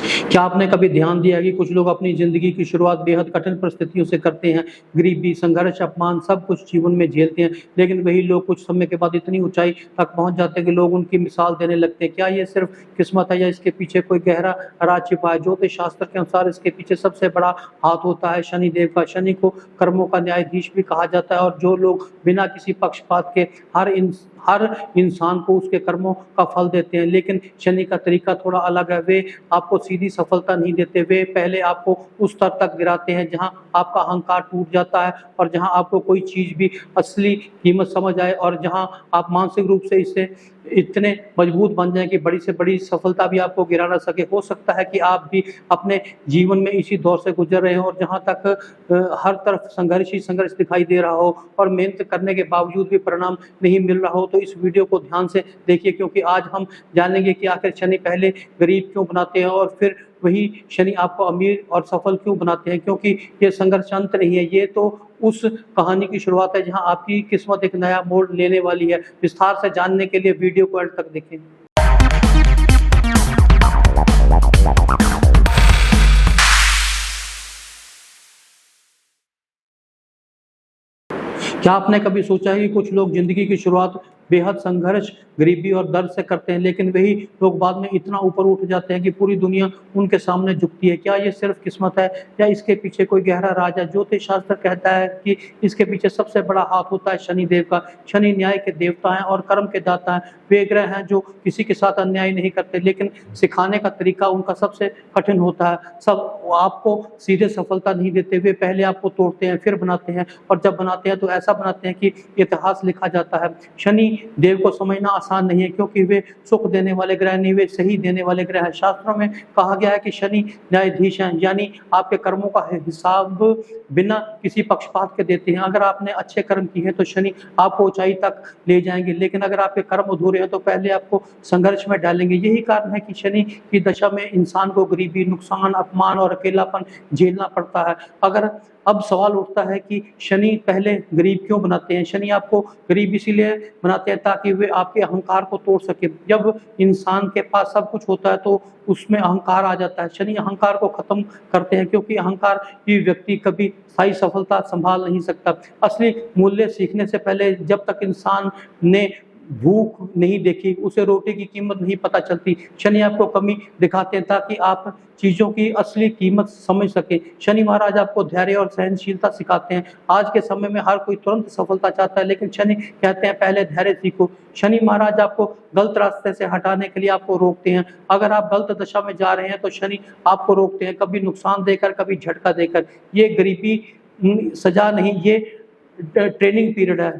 क्या आपने कभी ध्यान दिया है कि कुछ लोग अपनी ज़िंदगी की शुरुआत बेहद कठिन परिस्थितियों से करते हैं, गरीबी, संघर्ष, अपमान सब कुछ जीवन में झेलते हैं, लेकिन वही लोग कुछ समय के बाद इतनी ऊँचाई तक पहुँच जाते हैं कि लोग उनकी मिसाल देने लगते हैं। क्या ये सिर्फ़ किस्मत है या इसके पीछे कोई गहरा राज छिपा है? ज्योतिष शास्त्र के अनुसार इसके पीछे सबसे बड़ा हाथ होता है शनिदेव का। शनि को कर्मों का न्यायाधीश भी कहा जाता है और जो लोग बिना किसी पक्षपात के हर इंसान को उसके कर्मों का फल देते हैं। लेकिन शनि का तरीका थोड़ा अलग है। वे आपको सीधी सफलता नहीं देते, वे पहले आपको उस स्तर तक गिराते हैं जहां आपका अहंकार टूट जाता है और जहां आपको कोई चीज़ भी असली कीमत समझ आए और जहां आप मानसिक रूप से इससे इतने मजबूत बन जाएँ कि बड़ी से बड़ी सफलता भी आपको गिरा ना सके। हो सकता है कि आप भी अपने जीवन में इसी दौर से गुज़र रहे हों और जहाँ तक हर तरफ संघर्ष ही संघर्ष दिखाई दे रहा हो और मेहनत करने के बावजूद भी परिणाम नहीं मिल रहा हो, तो इस वीडियो को ध्यान से देखिए, क्योंकि आज हम जानेंगे कि आखिर शनि पहले गरीब क्यों बनाते हैं और फिर वही शनि आपको अमीर और सफल क्यों बनाते हैं। क्योंकि ये संघर्ष अंत नहीं है, ये तो उस कहानी की शुरुआत है जहाँ आपकी किस्मत एक नया मोड़ लेने वाली है। विस्तार से जानने के लिए वीडियो को अंत तक देखें। क्या आपने कभी सोचा है कि कुछ लोग जिंदगी की शुरुआत बेहद संघर्ष, गरीबी और दर्द से करते हैं, लेकिन वही लोग बाद में इतना ऊपर उठ जाते हैं कि पूरी दुनिया उनके सामने झुकती है? क्या ये सिर्फ किस्मत है या इसके पीछे कोई गहरा राज है? ज्योतिष शास्त्र कहता है कि इसके पीछे सबसे बड़ा हाथ होता है शनिदेव का। शनि न्याय के देवता हैं और कर्म के दाता हैं। वे ग्रह हैं जो किसी के साथ अन्याय नहीं करते, लेकिन सिखाने का तरीका उनका सबसे कठिन होता है। सब आपको सीधे सफलता नहीं देते, वे पहले आपको तोड़ते हैं फिर बनाते हैं, और जब बनाते हैं तो ऐसा बनाते हैं कि इतिहास लिखा जाता है। शनि देव को समझना आसान नहीं है, क्योंकि वे सुख देने वाले ग्रह नहीं, वे सही देने वाले ग्रह हैं। शास्त्रों में कहा गया है कि शनि न्यायाधीश हैं, यानी आपके कर्मों का हिसाब बिना किसी पक्षपात के देते हैं। अगर आपने अच्छे कर्म किए हैं तो शनि आपको ऊंचाई तक ले जाएंगे, लेकिन अगर आपके कर्म अधूरे हैं तो पहले आपको संघर्ष में डालेंगे। यही कारण है कि शनि की दशा में इंसान को गरीबी, नुकसान, अपमान और अकेलापन झेलना पड़ता है। अब सवाल उठता है कि शनि पहले गरीब क्यों बनाते हैं? शनि आपको गरीब इसीलिए बनाते हैं ताकि वे आपके अहंकार को तोड़ सके। जब इंसान के पास सब कुछ होता है तो उसमें अहंकार आ जाता है। शनि अहंकार को खत्म करते हैं, क्योंकि अहंकार ही व्यक्ति कभी स्थायी सफलता संभाल नहीं सकता। असली मूल्य सीखने से पहले जब तक इंसान ने भूख नहीं देखी, उसे रोटी की कीमत नहीं पता चलती। शनि आपको कमी दिखाते हैं ताकि आप चीज़ों की असली कीमत समझ सकें। शनि महाराज आपको धैर्य और सहनशीलता सिखाते हैं। आज के समय में हर कोई तुरंत सफलता चाहता है, लेकिन शनि कहते हैं पहले धैर्य सीखो। शनि महाराज आपको गलत रास्ते से हटाने के लिए आपको रोकते हैं। अगर आप गलत दशा में जा रहे हैं तो शनि आपको रोकते हैं, कभी नुकसान देकर, कभी झटका देकर। ये गरीबी सजा नहीं, ये ट्रेनिंग पीरियड है।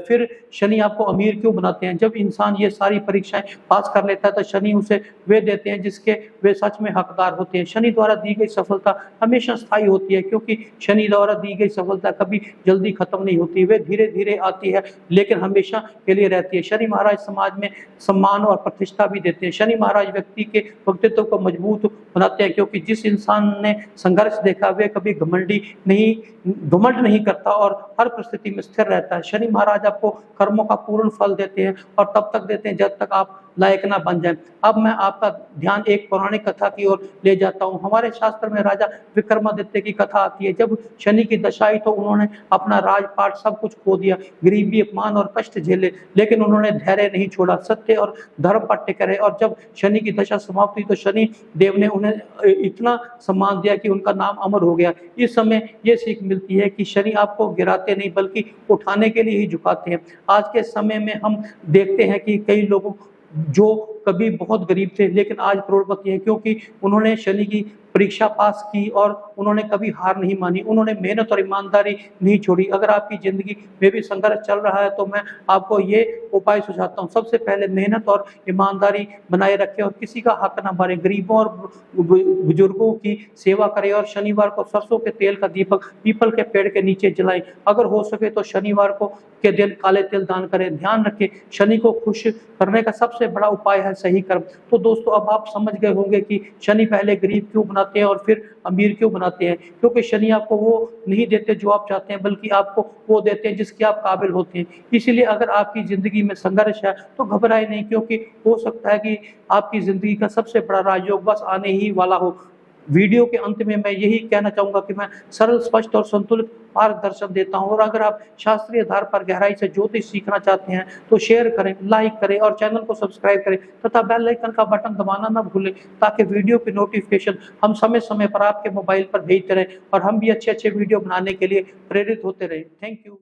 फिर शनि आपको अमीर क्यों बनाते हैं? जब इंसान ये सारी परीक्षाएं पास कर लेता है तो शनि उसे वे देते हैं जिसके वे सच में हकदार होते हैं। शनि द्वारा दी गई सफलता हमेशा स्थायी होती है, क्योंकि शनि द्वारा दी गई सफलता कभी जल्दी खत्म नहीं होती, वे धीरे धीरे आती है लेकिन हमेशा के लिए रहती है। शनि महाराज समाज में सम्मान और प्रतिष्ठा भी देते हैं। शनि महाराज व्यक्ति के व्यक्तित्व को मजबूत बनाते हैं, क्योंकि जिस इंसान ने संघर्ष देखा वे कभी घमंड नहीं करता और हर परिस्थिति में स्थिर रहता है। शनि महाराज आपको कर्मों का पूर्ण फल देते हैं और तब तक देते हैं जब तक आप लायक ना बन जाएं। अब मैं आपका ध्यान एक पौराणिक कथा की ओर ले जाता हूँ। हमारे शास्त्र में राजा विक्रमादित्य की कथा आती है। जब शनि की दशा आई तो उन्होंने अपना राजपाट सब कुछ खो दिया, गरीबी, अपमान और कष्ट झेले, लेकिन उन्होंने धैर्य नहीं छोड़ा, सत्य और धर्म पर टिके रहे। और जब शनि की दशा समाप्त हुई तो शनि देव ने उन्हें इतना सम्मान दिया कि उनका नाम अमर हो गया। इस समय ये सीख मिलती है कि शनि आपको गिराते नहीं बल्कि उठाने के लिए ही झुकाते हैं। आज के समय में हम देखते हैं कि कई लोगों जो कभी बहुत गरीब थे लेकिन आज करोड़पति हैं, क्योंकि उन्होंने शनि की परीक्षा पास की और उन्होंने कभी हार नहीं मानी, उन्होंने मेहनत और ईमानदारी नहीं छोड़ी। अगर आपकी ज़िंदगी में भी संघर्ष चल रहा है तो मैं आपको ये उपाय सुझाता हूँ। सबसे पहले मेहनत और ईमानदारी बनाए रखें और किसी का हक ना मारें। गरीबों और बुजुर्गों की सेवा करें और शनिवार को सरसों के तेल का दीपक पीपल के पेड़ के नीचे जलाएं। अगर हो सके तो शनिवार को के दिन काले तिल दान करें। ध्यान रखें, शनि को खुश करने का सबसे बड़ा उपाय है सही कर्म। तो दोस्तों, अब आप समझ गए होंगे कि शनि पहले गरीब क्यों बनाते बनाते हैं और फिर अमीर क्यों बनाते हैं? क्योंकि शनि आपको वो नहीं देते जो आप चाहते हैं, बल्कि आपको वो देते हैं जिसके आप काबिल होते हैं। इसीलिए अगर आपकी ज़िंदगी में संघर्ष है तो घबराएँ नहीं, क्योंकि हो सकता है कि आपकी ज़िंदगी का सबसे बड़ा राजयोग बस आने ही वाला हो। वीडियो के अंत में मैं यही कहना चाहूँगा कि मैं सरल, स्पष्ट और संतुलित मार्गदर्शन देता हूँ, और अगर आप शास्त्रीय आधार पर गहराई से ज्योतिष सीखना चाहते हैं तो शेयर करें, लाइक करें और चैनल को सब्सक्राइब करें तथा बेल आइकन का बटन दबाना ना भूलें, ताकि वीडियो की नोटिफिकेशन हम समय-समय पर आपके मोबाइल पर भेजते रहें और हम भी अच्छे-अच्छे वीडियो बनाने के लिए प्रेरित होते रहें। Thank you.